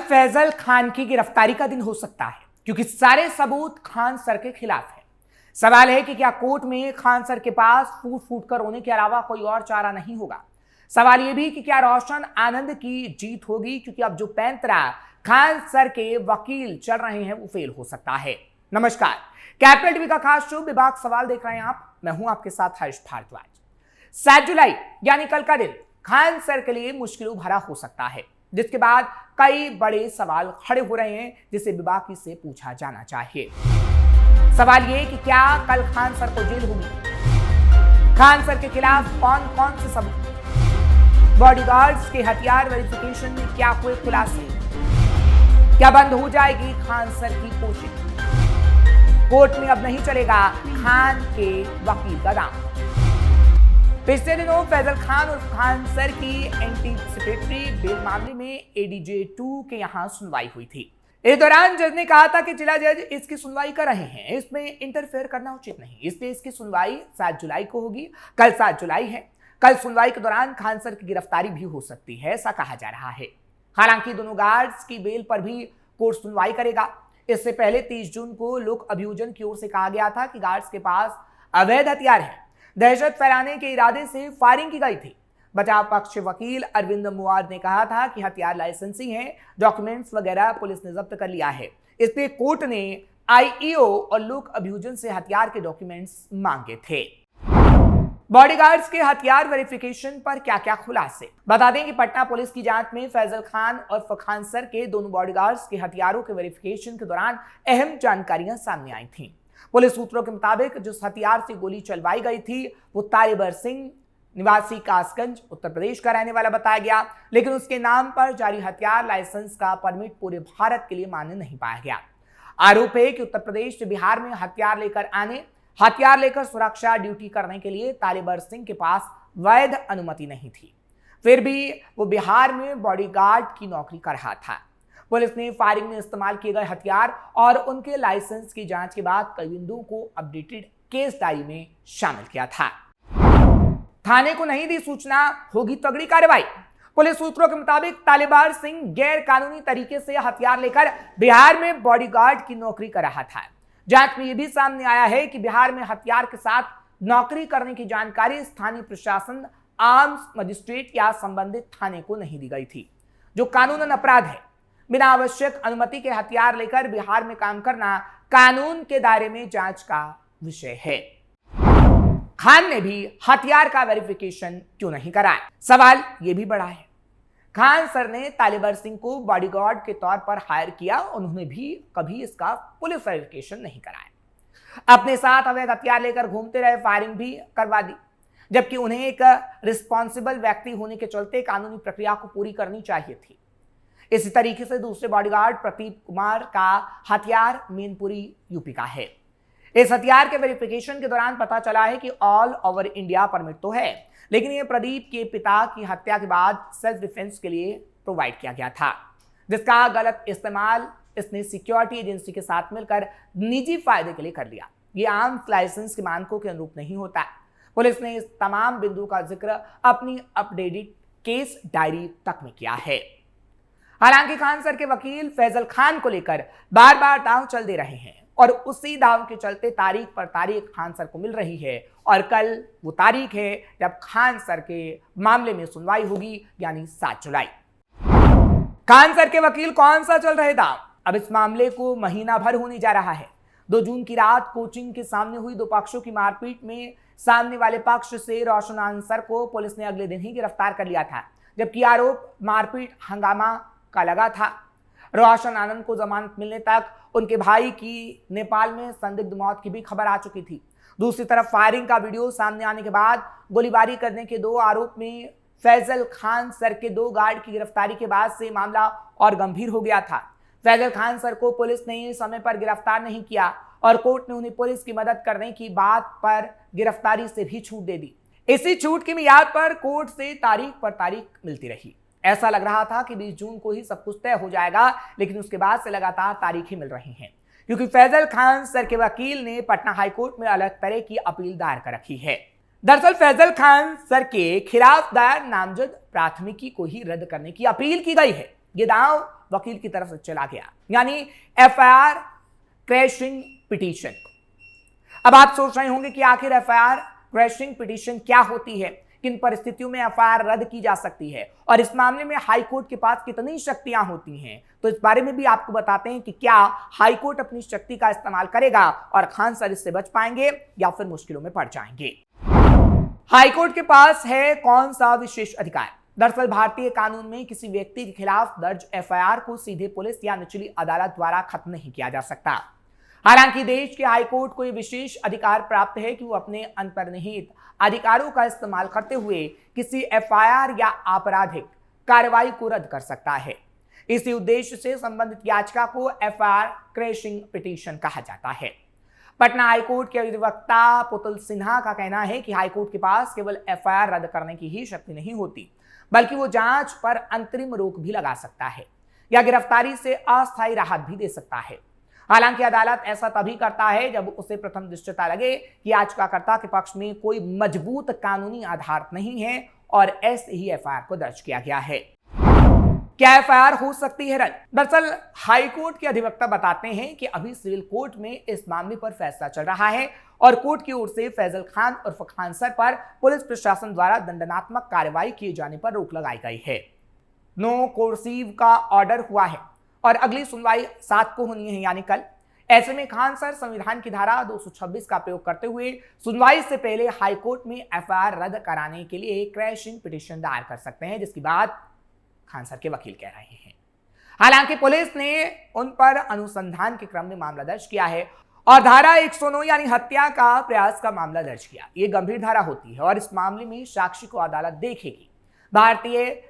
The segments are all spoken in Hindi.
फैजल खान की गिरफ्तारी का दिन हो सकता है, क्योंकि सारे सबूत खान सर के खिलाफ है। सवाल है कि क्या कोर्ट में खान सर के पास फूट फूट कर रोने के अलावा कोई और चारा नहीं होगा। सवाल यह भी कि क्या रोशन आनंद की जीत होगी, क्योंकि अब जो पैंतरा खान सर के वकील चल रहे हैं वो फेल हो सकता है। नमस्कार, कैपिटल टीवी का खास शो विभाग सवाल देख रहे हैं आप। मैं हूं आपके साथ हर्ष भारद्वाज। 7 जुलाई यानी कल का दिन खान सर के लिए मुश्किलों भरा हो सकता है, जिसके बाद कई बड़े सवाल खड़े हो रहे हैं जिसे विभाग से पूछा जाना चाहिए। सवाल ये कि क्या कल खान सर को जेल होगी, खान सर के खिलाफ कौन कौन से सबूत, बॉडीगार्ड्स के हथियार वेरिफिकेशन में क्या हुए खुलासे, क्या बंद हो जाएगी खान सर की कोशिश, कोर्ट में अब नहीं चलेगा खान के वकील का दाम। पिछले दिनों फैजल खान और खान सर की एंटीसिपेटरी बेल मामले में ADJ 2 के यहां सुनवाई हुई थी। इस दौरान जज ने कहा था कि जिला जज इसकी सुनवाई कर रहे हैं, इसमें इंटरफेयर करना उचित नहीं, इसलिए इसकी सुनवाई 7 जुलाई को होगी। कल 7 जुलाई है। कल सुनवाई के दौरान खान सर की गिरफ्तारी भी हो सकती है, ऐसा कहा जा रहा है। हालांकि दोनों गार्ड्स की बेल पर भी कोर्ट सुनवाई करेगा। इससे पहले 30 जून को लोक अभियोजन की ओर से कहा गया था कि गार्ड्स के पास अवैध हथियार है, दहशत फैलाने के इरादे से फायरिंग की गई थी। बचाव पक्ष वकील अरविंद मुआद ने कहा था कि हथियार लाइसेंसी हैं, डॉक्यूमेंट्स वगैरह पुलिस ने जब्त कर लिया है, इसलिए कोर्ट ने IEO और लोक अभियोजन से हथियार के डॉक्यूमेंट्स मांगे थे। बॉडीगार्ड्स के हथियार वेरिफिकेशन पर क्या क्या खुलासे। बता दें कि पटना पुलिस की जांच में फैजल खान और खान सर के दोनों बॉडीगार्ड्स के हथियारों के वेरिफिकेशन के दौरान अहम जानकारियां सामने आई थी। पुलिस सूत्रों के मुताबिक जिस हथियार से गोली चलवाई गई थी वो तालिबर सिंह निवासी कासगंज उत्तर प्रदेश का रहने वाला बताया गया, लेकिन उसके नाम पर जारी हथियार लाइसेंस का परमिट पूरे भारत के लिए मान्य नहीं पाया गया। आरोप है कि उत्तर प्रदेश से बिहार में हथियार लेकर सुरक्षा ड्यूटी करने के लिए तालिबर सिंह के पास वैध अनुमति नहीं थी, फिर भी वो बिहार में बॉडीगार्ड की नौकरी कर रहा था। पुलिस ने फायरिंग में इस्तेमाल किए गए हथियार और उनके लाइसेंस की जांच के बाद कई बिंदुओं को अपडेटेड केस डायरी में शामिल किया था। थाने को नहीं दी सूचना, होगी तगड़ी कार्रवाई। पुलिस सूत्रों के मुताबिक तालिबार सिंह गैर कानूनी तरीके से हथियार लेकर बिहार में बॉडीगार्ड की नौकरी कर रहा था। जांच में यह भी सामने आया है कि बिहार में हथियार के साथ नौकरी करने की जानकारी स्थानीय प्रशासन, आर्म्स मजिस्ट्रेट या संबंधित थाने को नहीं दी गई थी, जो कानूनन अपराध है। बिना आवश्यक अनुमति के हथियार लेकर बिहार में काम करना कानून के दायरे में जांच का विषय है। खान ने भी हथियार का वेरिफिकेशन क्यों नहीं कराया, सवाल यह भी बड़ा है। खान सर ने तालिबर सिंह को बॉडीगार्ड के तौर पर हायर किया, उन्होंने भी कभी इसका पुलिस वेरिफिकेशन नहीं कराया। अपने साथ अवैध हथियार लेकर घूमते रहे, फायरिंग भी करवा दी, जबकि उन्हें एक रिस्पॉन्सिबल व्यक्ति होने के चलते कानूनी प्रक्रिया को पूरी करनी चाहिए थी। इसी तरीके से दूसरे बॉडीगार्ड प्रदीप कुमार का हथियार मैनपुरी यूपी का है। इस हथियार के वेरिफिकेशन के दौरान पता चला है कि ऑल ओवर इंडिया परमिट तो है, लेकिन यह प्रदीप के पिता की हत्या के बाद सेल्फ डिफेंस के लिए प्रोवाइड किया गया था, जिसका गलत इस्तेमाल इसने सिक्योरिटी एजेंसी के साथ मिलकर निजी फायदे के लिए कर लिया। यह आम लाइसेंस के मानकों के अनुरूप नहीं होता। पुलिस ने इस तमाम बिंदुओं का जिक्र अपनी अपडेटेड केस डायरी तक में किया है। हालांकि खान सर के वकील फैजल खान को लेकर बार बार दांव चल दे रहे हैं और उसी दांव के चलते तारीख पर तारीख खान सर को मिल रही है, और कल वो तारीख है जब खान सर के मामले में सुनवाई होगी, यानी 7 जुलाई। खान सर के वकील कौन सा चल रहे दांव, अब इस मामले को महीना भर होने जा रहा है। 2 जून की रात कोचिंग के सामने हुई 2 पक्षों की मारपीट में सामने वाले पक्ष से रोशन आनंद सर को पुलिस ने अगले दिन ही गिरफ्तार कर लिया था, जबकि आरोप मारपीट हंगामा का लगा था। रोशन आनंद को जमानत मिलने तक उनके भाई की नेपाल में संदिग्ध मौत की भी खबर आ चुकी थी। दूसरी तरफ फायरिंग का वीडियो सामने आने के बाद गोलीबारी करने के 2 आरोप में फैजल खान सर के 2 गार्ड की गिरफ्तारी के बाद से मामला और गंभीर हो गया था। फैजल खान सर को पुलिस ने समय पर गिरफ्तार नहीं किया और कोर्ट ने उन्हें पुलिस की मदद करने की बात पर गिरफ्तारी से भी छूट दे दी। इसी छूट की मियाद पर कोर्ट से तारीख पर तारीख मिलती रही। ऐसा लग रहा था कि 20 जून को ही सब कुछ तय हो जाएगा, लेकिन उसके बाद से लगातार तारीखें मिल रही हैं, क्योंकि फैजल खान सर के वकील ने पटना हाईकोर्ट में अलग तरह की अपील दायर कर रखी है। दरअसल फैजल खान सर के खिलाफ दायर नामजद प्राथमिकी को ही रद्द करने की अपील की गई है। ये दांव वकील की तरफ से चला गया, यानी एफआईआर क्रैशिंग पिटीशन। अब आप सोच रहे होंगे कि आखिर एफआईआर क्रैशिंग पिटीशन क्या होती है, किन परिस्थितियों में एफआईआर रद्द की जा सकती है और इस मामले में हाईकोर्ट के पास कितनी शक्तियां होती हैं। तो इस बारे में भी आपको बताते हैं कि क्या हाईकोर्ट अपनी शक्ति का इस्तेमाल करेगा और खान सर इससे बच पाएंगे या फिर मुश्किलों में पड़ जाएंगे। हाईकोर्ट के पास है कौन सा विशेष अधिकार? दरअसल भारतीय कानून में किसी व्यक्ति के खिलाफ दर्ज एफआईआर को सीधे पुलिस या निचली अदालत द्वारा खत्म नहीं किया जा सकता। हालांकि देश के हाईकोर्ट को यह विशेष अधिकार प्राप्त है कि वो अपने अंतर्निहित अधिकारों का इस्तेमाल करते हुए किसी एफआईआर या आपराधिक कार्रवाई को रद्द कर सकता है। इसी उद्देश्य से संबंधित याचिका को एफआईआर क्रैशिंग पिटीशन कहा जाता है। पटना हाईकोर्ट के अधिवक्ता पुतुल सिन्हा का कहना है कि हाईकोर्ट के पास केवल एफआईआर रद्द करने की ही शक्ति नहीं होती, बल्कि वो जांच पर अंतरिम रोक भी लगा सकता है या गिरफ्तारी से अस्थायी राहत भी दे सकता है। हालांकि अदालत ऐसा तभी करता है जब उसे प्रथम दृष्टया लगे कि याचिकाकर्ता के पक्ष में कोई मजबूत कानूनी आधार नहीं है और ऐसे ही एफआईआर को दर्ज किया गया है। क्या एफआईआर हो सकती है रद्द? दरअसल हाईकोर्ट के अधिवक्ता बताते हैं कि अभी सिविल कोर्ट में इस मामले पर फैसला चल रहा है और कोर्ट की ओर से फैजल खान उर्फ खान सर पर पुलिस प्रशासन द्वारा दंडात्मक कार्रवाई किए जाने पर रोक लगाई गई है। नो कोर्सिव का ऑर्डर हुआ है और अगली सुनवाई 7 को होनी है, यानी कल। ऐसे में खान सर संविधान की धारा 226 का प्रयोग करते हुए सुनवाई से पहले हाईकोर्ट में एफआईआर रद्द कराने के लिए क्रैशिंग पिटीशन दायर कर सकते हैं, जिसकी बात खान सर के वकील कह रहे हैं। हालांकि पुलिस ने उन पर अनुसंधान के क्रम में मामला दर्ज किया है और धारा 109 यानी हत्या का प्रयास का मामला दर्ज किया। ये गंभीर धारा होती है और इस मामले में साक्षी को अदालत देखेगी। भारतीय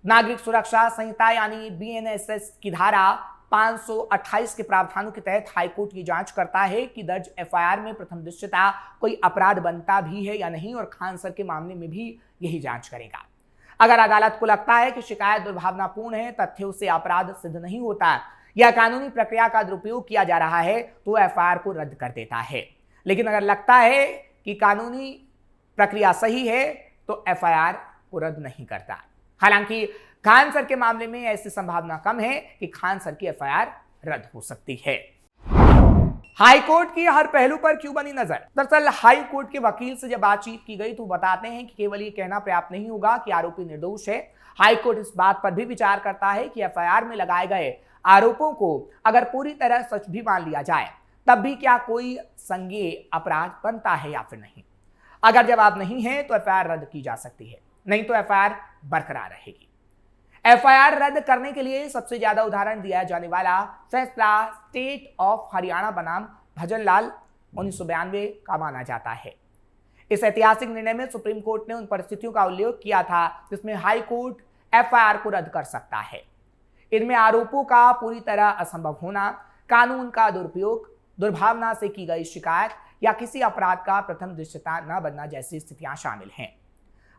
नागरिक सुरक्षा संहिता यानी बीएनएसएस की धारा 528 के प्रावधानों के तहत हाईकोर्ट की जांच करता है कि दर्ज एफआईआर में प्रथम दृष्टया कोई अपराध बनता भी है या नहीं, और खान सर के मामले में भी यही जांच करेगा। अगर अदालत को लगता है कि शिकायत दुर्भावनापूर्ण है, तथ्यों से अपराध सिद्ध नहीं होता या कानूनी प्रक्रिया का दुरुपयोग किया जा रहा है, तो एफआईआर को रद्द कर देता है। लेकिन अगर लगता है कि कानूनी प्रक्रिया सही है तो एफआईआर को रद्द नहीं करता। हालांकि खान सर के मामले में ऐसी संभावना कम है कि खान सर की एफआईआर रद्द हो सकती है। हाईकोर्ट की हर पहलू पर क्यों बनी नजर? दरअसल हाईकोर्ट के वकील से जब बातचीत की गई तो बताते हैं कि केवल ये कहना पर्याप्त नहीं होगा कि आरोपी निर्दोष है। हाईकोर्ट इस बात पर भी विचार करता है कि एफआईआर में लगाए गए आरोपों को अगर पूरी तरह सच भी मान लिया जाए, तब भी क्या कोई संज्ञेय अपराध बनता है या फिर नहीं। अगर जवाब नहीं है तो एफआईआर रद्द की जा सकती है, नहीं तो एफआईआर बरकरार रहेगी। एफआईआर रद्द करने के लिए सबसे ज्यादा उदाहरण दिया जाने वाला फैसला स्टेट ऑफ हरियाणा बनाम भजनलाल 1992 का माना जाता है। इस ऐतिहासिक निर्णय में सुप्रीम कोर्ट ने उन परिस्थितियों का उल्लेख किया था जिसमें हाई कोर्ट एफआईआर को रद्द कर सकता है। इनमें आरोपों का पूरी तरह असंभव होना, कानून का दुरुपयोग, दुर्भावना से की गई शिकायत या किसी अपराध का प्रथम दृष्टया न बनना जैसी स्थितियां शामिल हैं।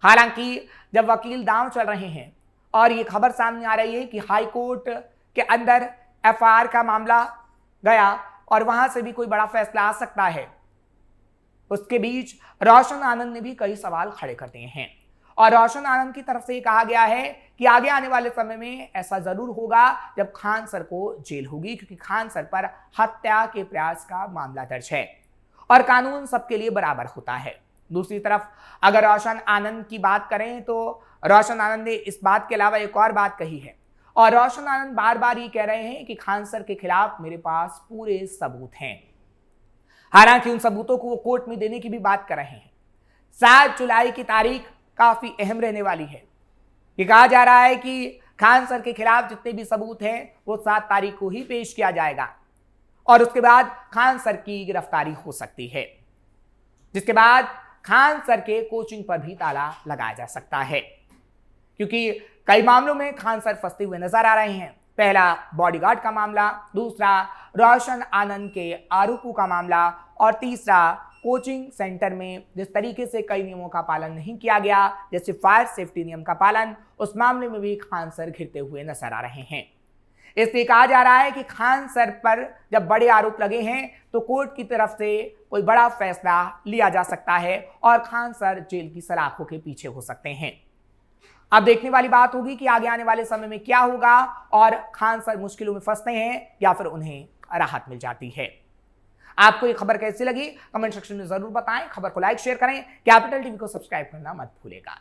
हालांकि जब वकील दांव चल रहे हैं और ये खबर सामने आ रही है कि हाई कोर्ट के अंदर एफआईआर का मामला गया और वहां से भी कोई बड़ा फैसला आ सकता है, उसके बीच रोशन आनंद ने भी कई सवाल खड़े कर दिए हैं और रोशन आनंद की तरफ से कहा गया है कि आगे आने वाले समय में ऐसा जरूर होगा जब खान सर को जेल होगी, क्योंकि खान सर पर हत्या के प्रयास का मामला दर्ज है और कानून सबके लिए बराबर होता है। दूसरी तरफ अगर रोशन आनंद की बात करें तो रोशन आनंद ने इस बात के अलावा एक और बात कही है और रोशन आनंद बार बार ये कह रहे हैं कि खान सर के खिलाफ मेरे पास पूरे सबूत हैं। हालांकि उन सबूतों को वो कोर्ट में देने की भी बात कर रहे हैं। 7 जुलाई की तारीख काफी अहम रहने वाली है। ये कहा जा रहा है कि खान सर के खिलाफ जितने भी सबूत हैं वो 7 तारीख को ही पेश किया जाएगा और उसके बाद खान सर की गिरफ्तारी हो सकती है, जिसके बाद खान सर के कोचिंग पर भी ताला लगाया जा सकता है, क्योंकि कई मामलों में खान सर फंसते हुए नजर आ रहे हैं। पहला बॉडीगार्ड का मामला, दूसरा रोशन आनंद के आरोपों का मामला और तीसरा कोचिंग सेंटर में जिस तरीके से कई नियमों का पालन नहीं किया गया, जैसे फायर सेफ्टी नियम का पालन, उस मामले में भी खान सर घिरते हुए नजर आ रहे हैं। इसलिए कहा जा रहा है कि खान सर पर जब बड़े आरोप लगे हैं तो कोर्ट की तरफ से कोई बड़ा फैसला लिया जा सकता है और खान सर जेल की सलाखों के पीछे हो सकते हैं। अब देखने वाली बात होगी कि आगे आने वाले समय में क्या होगा और खान सर मुश्किलों में फंसते हैं या फिर उन्हें राहत मिल जाती है। आपको ये खबर कैसी लगी कमेंट सेक्शन में जरूर बताएं। खबर को लाइक शेयर करें, कैपिटल टीवी को सब्सक्राइब करना मत भूलिएगा।